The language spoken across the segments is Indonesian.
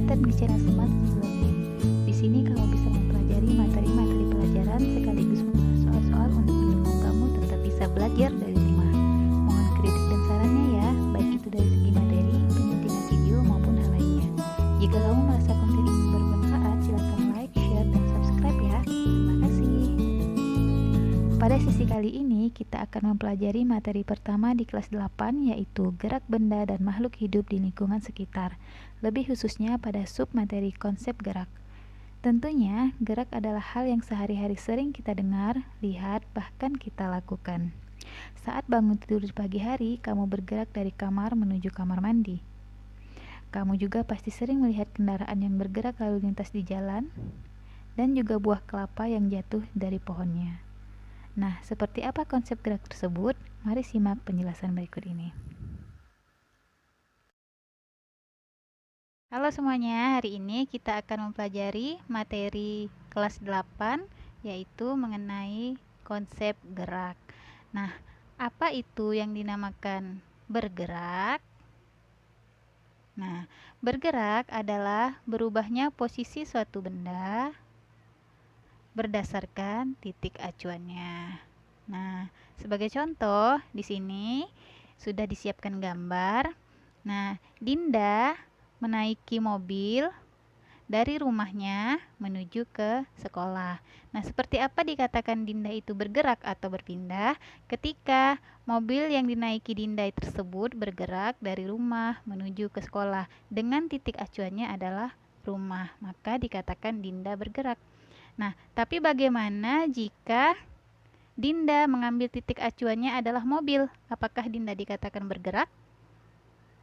Selamat datang di channel Smart Learning. Di sini kamu bisa mempelajari materi-materi pelajaran sekaligus membahas soal-soal untuk mendukung kamu tetap bisa belajar dari rumah. Mohon kritik dan sarannya ya, baik itu dari segi materi, penyuntingan video maupun hal lainnya. Jika kamu merasa konten ini bermanfaat, silakan like, share, dan subscribe ya. Terima kasih. Pada sesi kali ini, kita akan mempelajari materi pertama di kelas 8, yaitu gerak benda dan makhluk hidup di lingkungan sekitar, lebih khususnya pada submateri konsep gerak. Tentunya, gerak adalah hal yang sehari-hari sering kita dengar, lihat, bahkan kita lakukan. Saat bangun tidur di pagi hari, kamu bergerak dari kamar menuju kamar mandi. Kamu juga pasti sering melihat kendaraan yang bergerak lalu lintas di jalan, dan juga buah kelapa yang jatuh dari pohonnya. Nah, seperti apa konsep gerak tersebut? Mari simak penjelasan berikut ini. Halo semuanya, hari ini kita akan mempelajari materi kelas 8, yaitu mengenai konsep gerak. Nah, apa itu yang dinamakan bergerak? Nah, bergerak adalah berubahnya posisi suatu benda berdasarkan titik acuannya. Nah, sebagai contoh, di sini sudah disiapkan gambar. Nah, Dinda menaiki mobil dari rumahnya menuju ke sekolah. Nah, seperti apa dikatakan Dinda itu bergerak atau berpindah ketika mobil yang dinaiki Dinda tersebut bergerak dari rumah menuju ke sekolah dengan titik acuannya adalah rumah, maka dikatakan Dinda bergerak. Nah, tapi bagaimana jika Dinda mengambil titik acuannya adalah mobil? Apakah Dinda dikatakan bergerak?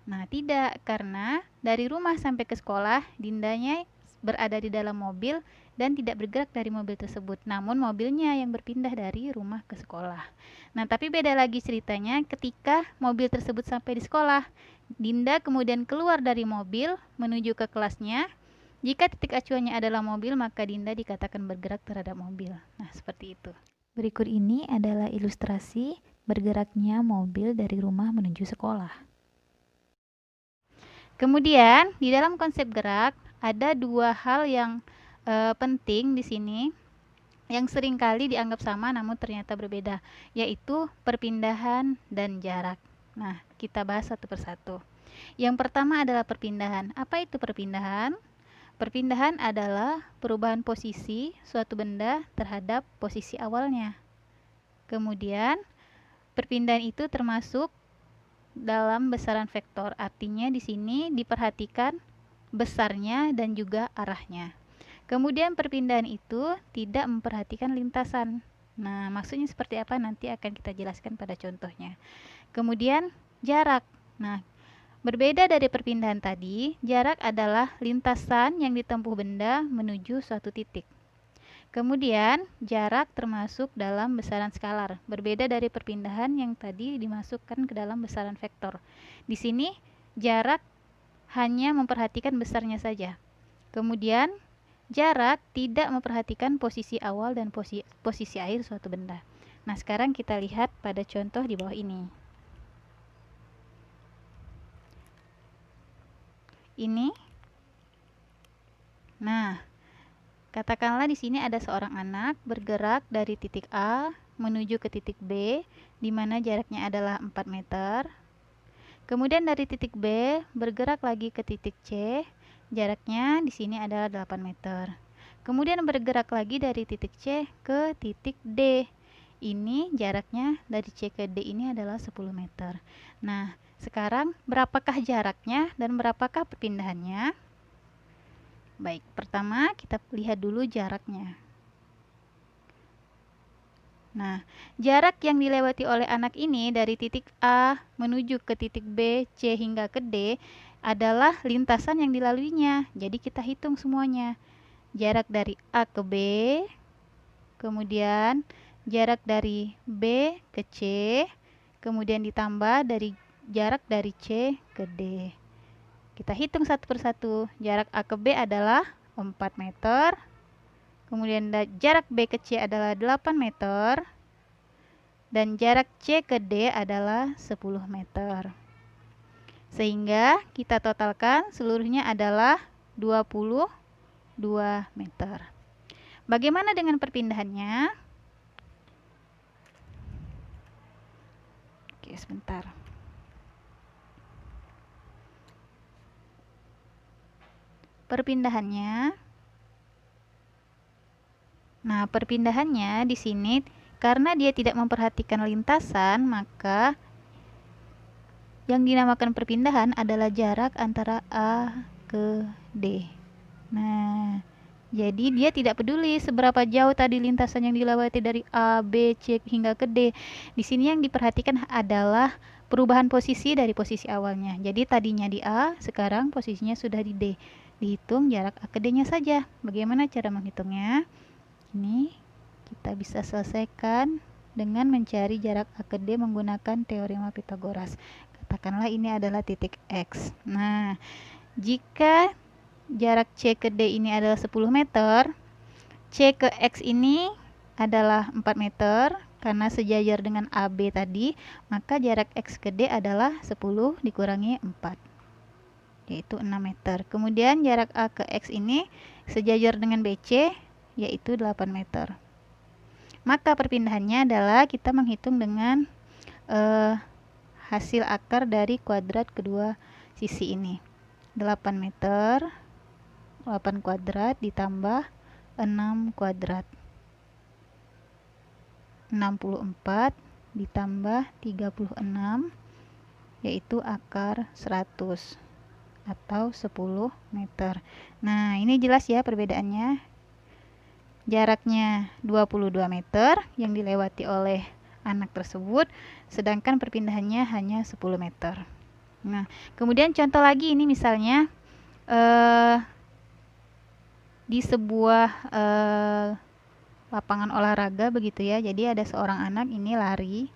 Nah, tidak, karena dari rumah sampai ke sekolah, Dindanya berada di dalam mobil dan tidak bergerak dari mobil tersebut. Namun mobilnya yang berpindah dari rumah ke sekolah. Nah, tapi beda lagi ceritanya ketika mobil tersebut sampai di sekolah. Dinda kemudian keluar dari mobil menuju ke kelasnya. Jika titik acuannya adalah mobil, maka Dinda dikatakan bergerak terhadap mobil. Nah, seperti itu. Berikut ini adalah ilustrasi bergeraknya mobil dari rumah menuju sekolah. Kemudian, di dalam konsep gerak, ada dua hal yang penting di sini yang seringkali dianggap sama namun ternyata berbeda, yaitu perpindahan dan jarak. Nah, kita bahas satu persatu. Yang pertama adalah perpindahan. Apa itu perpindahan? Perpindahan adalah perubahan posisi suatu benda terhadap posisi awalnya. Kemudian, perpindahan itu termasuk dalam besaran vektor. Artinya di sini diperhatikan besarnya dan juga arahnya. Kemudian perpindahan itu tidak memperhatikan lintasan. Nah, maksudnya seperti apa nanti akan kita jelaskan pada contohnya. Kemudian jarak. Nah, berbeda dari perpindahan tadi, jarak adalah lintasan yang ditempuh benda menuju suatu titik. Kemudian, jarak termasuk dalam besaran skalar. Berbeda dari perpindahan yang tadi dimasukkan ke dalam besaran vektor. Di sini, jarak hanya memperhatikan besarnya saja. Kemudian, jarak tidak memperhatikan posisi awal dan posisi akhir suatu benda. Nah, sekarang kita lihat pada contoh di bawah ini. Ini. Nah, katakanlah di sini ada seorang anak bergerak dari titik A menuju ke titik B, di mana jaraknya adalah 4 meter. Kemudian dari titik B bergerak lagi ke titik C, jaraknya di sini adalah 8 meter. Kemudian bergerak lagi dari titik C ke titik D. Ini jaraknya dari C ke D ini adalah 10 meter. Nah, sekarang berapakah jaraknya dan berapakah perpindahannya? Baik, pertama kita lihat dulu jaraknya. Nah, jarak yang dilewati oleh anak ini dari titik A menuju ke titik B, C hingga ke D adalah lintasan yang dilaluinya. Jadi kita hitung semuanya. Jarak dari A ke B, kemudian jarak dari B ke C, kemudian ditambah dari jarak dari C ke D. Kita hitung satu persatu. Jarak A ke B adalah 4 meter. Kemudian jarak B ke C adalah 8 meter. Dan jarak C ke D adalah 10 meter. Sehingga kita totalkan seluruhnya adalah 22 meter. Bagaimana dengan perpindahannya? Oke, sebentar. Perpindahannya. Nah, perpindahannya di sini karena dia tidak memperhatikan lintasan, maka yang dinamakan perpindahan adalah jarak antara A ke D. Nah, jadi dia tidak peduli seberapa jauh tadi lintasan yang dilewati dari A, B, C hingga ke D. Di sini yang diperhatikan adalah perubahan posisi dari posisi awalnya. Jadi tadinya di A, sekarang posisinya sudah di D. Dihitung jarak A ke D-nya saja. Bagaimana cara menghitungnya? Ini kita bisa selesaikan dengan mencari jarak A ke D menggunakan teorema Pythagoras. Katakanlah ini adalah titik X. Nah, jika jarak C ke D ini adalah 10 meter, C ke X ini adalah 4 meter, karena sejajar dengan AB tadi, maka jarak X ke D adalah 10 dikurangi 4, yaitu 6 meter. Kemudian jarak A ke X ini sejajar dengan BC, yaitu 8 meter. Maka perpindahannya adalah kita menghitung dengan hasil akar dari kuadrat kedua sisi ini. 8 meter, 8 kuadrat ditambah 6 kuadrat. 64 ditambah 36, yaitu akar 100 atau 10 meter. Nah, ini jelas ya perbedaannya. Jaraknya 22 meter yang dilewati oleh anak tersebut, sedangkan perpindahannya hanya 10 meter. Nah, kemudian contoh lagi ini misalnya di sebuah lapangan olahraga begitu ya. Jadi ada seorang anak ini lari,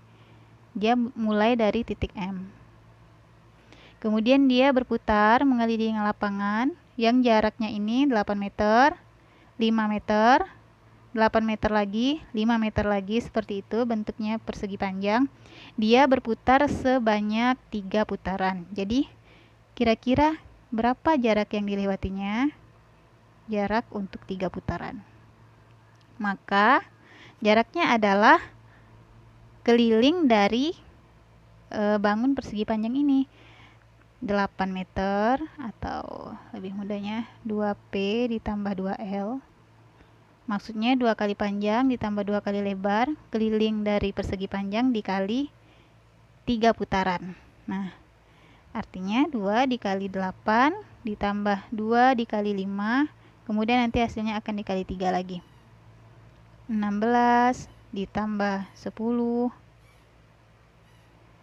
dia mulai dari titik M. Kemudian dia berputar mengelilingi lapangan yang jaraknya ini 8 meter, 5 meter, 8 meter lagi, 5 meter lagi, seperti itu bentuknya persegi panjang. Dia berputar sebanyak 3 putaran. Jadi kira-kira berapa jarak yang dilewatinya? Jarak untuk 3 putaran. Maka jaraknya adalah keliling dari bangun persegi panjang ini. 8 meter atau lebih mudahnya 2P ditambah 2L. Maksudnya 2 kali panjang ditambah 2 kali lebar, keliling dari persegi panjang dikali 3 putaran. Nah, artinya 2 dikali 8 ditambah 2 dikali 5, kemudian nanti hasilnya akan dikali 3 lagi. 16 ditambah 10,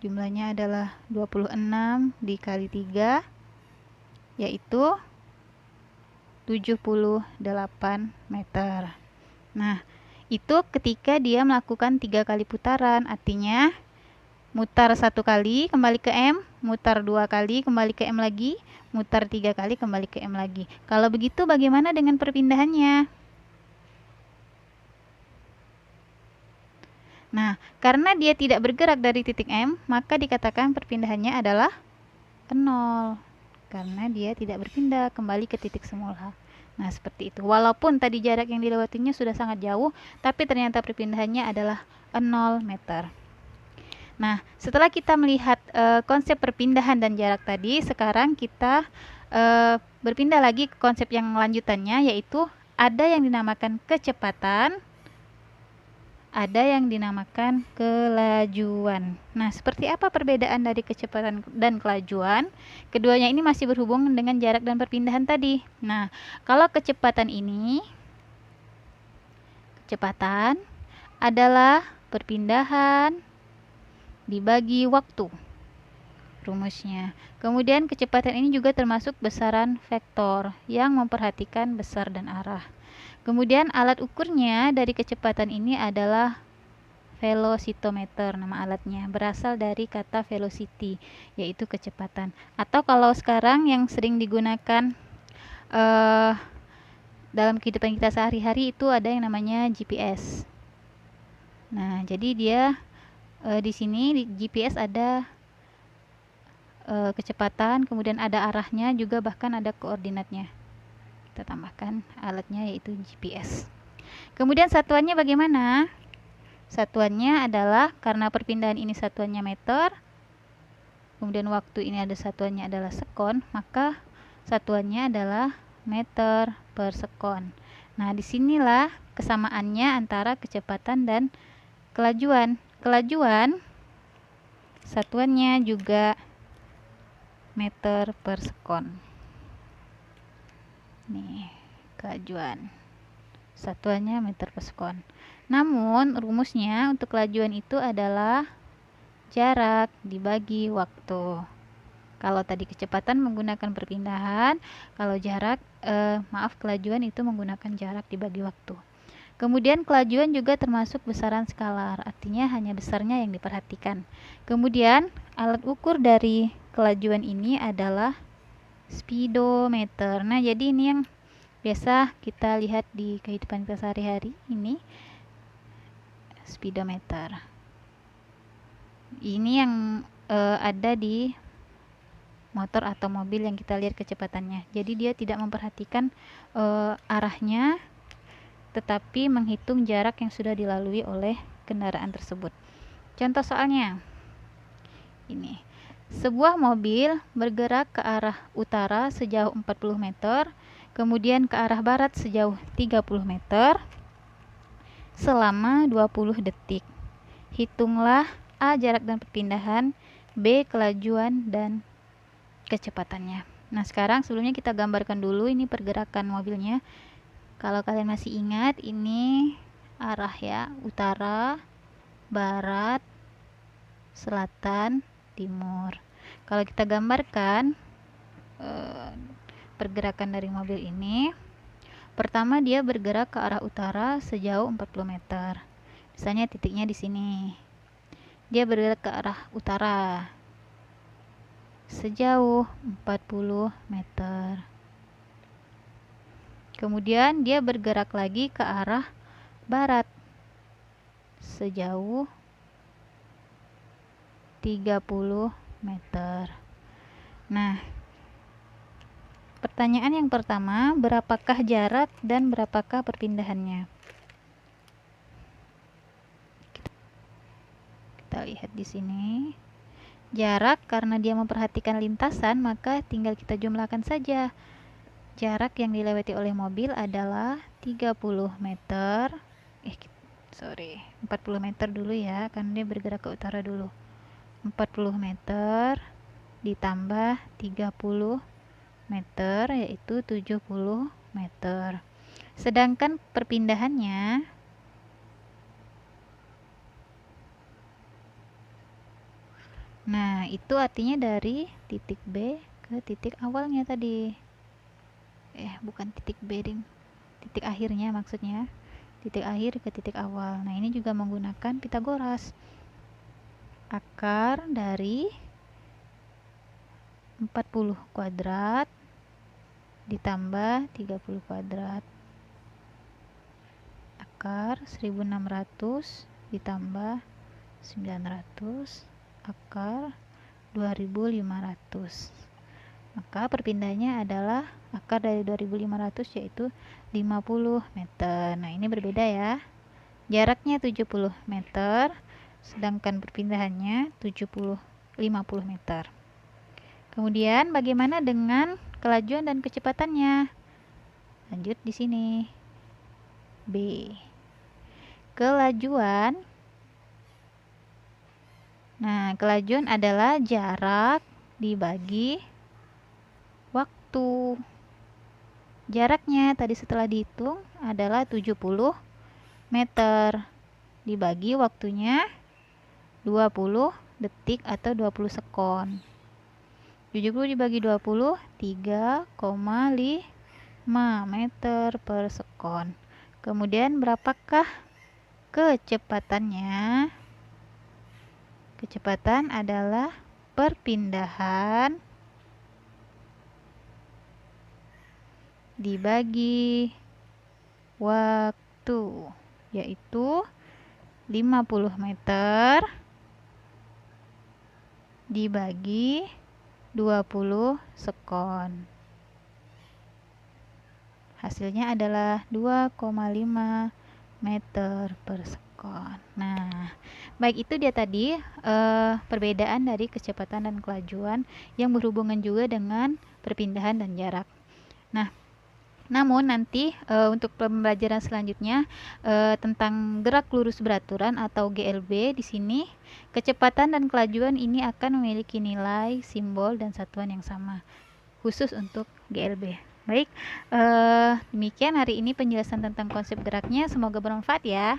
jumlahnya adalah 26 dikali 3, yaitu 78 meter. Nah, itu ketika dia melakukan 3 kali putaran, artinya mutar 1 kali kembali ke M, mutar 2 kali kembali ke M lagi, mutar 3 kali kembali ke M lagi. Kalau begitu bagaimana dengan perpindahannya? Nah, karena dia tidak bergerak dari titik M, maka dikatakan perpindahannya adalah 0. Karena dia tidak berpindah kembali ke titik semula. Nah, seperti itu. Walaupun tadi jarak yang dilewatinya sudah sangat jauh, tapi ternyata perpindahannya adalah 0 meter. Nah, setelah kita melihat konsep perpindahan dan jarak tadi, sekarang kita berpindah lagi ke konsep yang lanjutannya, yaitu ada yang dinamakan kecepatan, ada yang dinamakan kelajuan. Nah, seperti apa perbedaan dari kecepatan dan kelajuan? Keduanya ini masih berhubungan dengan jarak dan perpindahan tadi. Nah, kalau kecepatan adalah perpindahan dibagi waktu. Rumusnya. Kemudian kecepatan ini juga termasuk besaran vektor yang memperhatikan besar dan arah. Kemudian alat ukurnya dari kecepatan ini adalah velocitometer, nama alatnya. Berasal dari kata velocity, yaitu kecepatan. Atau kalau sekarang yang sering digunakan dalam kehidupan kita sehari-hari itu ada yang namanya GPS. Nah, jadi dia di sini di GPS ada kecepatan, kemudian ada arahnya juga, bahkan ada koordinatnya. Kita tambahkan alatnya yaitu GPS. Kemudian satuannya bagaimana? Satuannya adalah karena perpindahan ini satuannya meter, kemudian waktu ini ada satuannya adalah sekon, maka satuannya adalah meter per sekon. Nah, disinilah kesamaannya antara kecepatan dan kelajuan. Kelajuan satuannya juga meter per sekon. Nih, kelajuan satuannya meter per sekon. Namun rumusnya untuk kelajuan itu adalah jarak dibagi waktu. Kalau tadi kecepatan menggunakan perpindahan, kalau kelajuan itu menggunakan jarak dibagi waktu. Kemudian kelajuan juga termasuk besaran skalar, artinya hanya besarnya yang diperhatikan. Kemudian alat ukur dari kelajuan ini adalah speedometer. Nah, jadi ini yang biasa kita lihat di kehidupan kita sehari-hari, ini speedometer. Ini yang ada di motor atau mobil yang kita lihat kecepatannya. Jadi dia tidak memperhatikan arahnya, tetapi menghitung jarak yang sudah dilalui oleh kendaraan tersebut. Contoh soalnya ini. Sebuah mobil bergerak ke arah utara sejauh 40 meter, kemudian ke arah barat sejauh 30 meter selama 20 detik. Hitunglah A jarak dan perpindahan, B kelajuan dan kecepatannya. Nah, sekarang sebelumnya kita gambarkan dulu ini pergerakan mobilnya. Kalau kalian masih ingat, ini arah ya, utara, barat, selatan, timur. Kalau kita gambarkan pergerakan dari mobil ini, pertama dia bergerak ke arah utara sejauh 40 meter. Misalnya titiknya di sini. Dia bergerak ke arah utara sejauh 40 meter. Kemudian dia bergerak lagi ke arah barat sejauh 30 meter. Nah, pertanyaan yang pertama, berapakah jarak dan berapakah perpindahannya? Kita lihat di sini. Jarak karena dia memperhatikan lintasan, maka tinggal kita jumlahkan saja. Jarak yang dilewati oleh mobil adalah 30 meter. 40 meter dulu ya, karena dia bergerak ke utara dulu. 40 meter ditambah 30 meter yaitu 70 meter. Sedangkan perpindahannya itu artinya dari titik B ke titik awalnya tadi. Bukan titik B, titik akhirnya maksudnya. Titik akhir ke titik awal. Nah, ini juga menggunakan Pitagoras. Akar dari 40 kuadrat ditambah 30 kuadrat. Akar 1600 ditambah 900 akar 2500. Maka perpindahannya adalah akar dari 2500 yaitu 50 meter. Nah, ini berbeda ya. Jaraknya 70 meter, sedangkan perpindahannya 50 meter. Kemudian bagaimana dengan kelajuan dan kecepatannya? Lanjut di sini. B. Kelajuan. Nah, kelajuan adalah jarak dibagi waktu. Jaraknya tadi setelah dihitung adalah 70 meter. Dibagi waktunya 20 detik atau 20 sekon. 70 dibagi 20, 3,5 meter per sekon. Kemudian berapakah kecepatannya? Kecepatan adalah perpindahan dibagi waktu, yaitu 50 meter dibagi 20 sekon. Hasilnya adalah 2,5 meter per sekon. Nah, baik, itu dia tadi perbedaan dari kecepatan dan kelajuan yang berhubungan juga dengan perpindahan dan jarak. Nah, namun nanti untuk pembelajaran selanjutnya tentang gerak lurus beraturan atau GLB, di sini kecepatan dan kelajuan ini akan memiliki nilai, simbol, dan satuan yang sama khusus untuk GLB. Baik, demikian hari ini penjelasan tentang konsep geraknya. Semoga bermanfaat ya.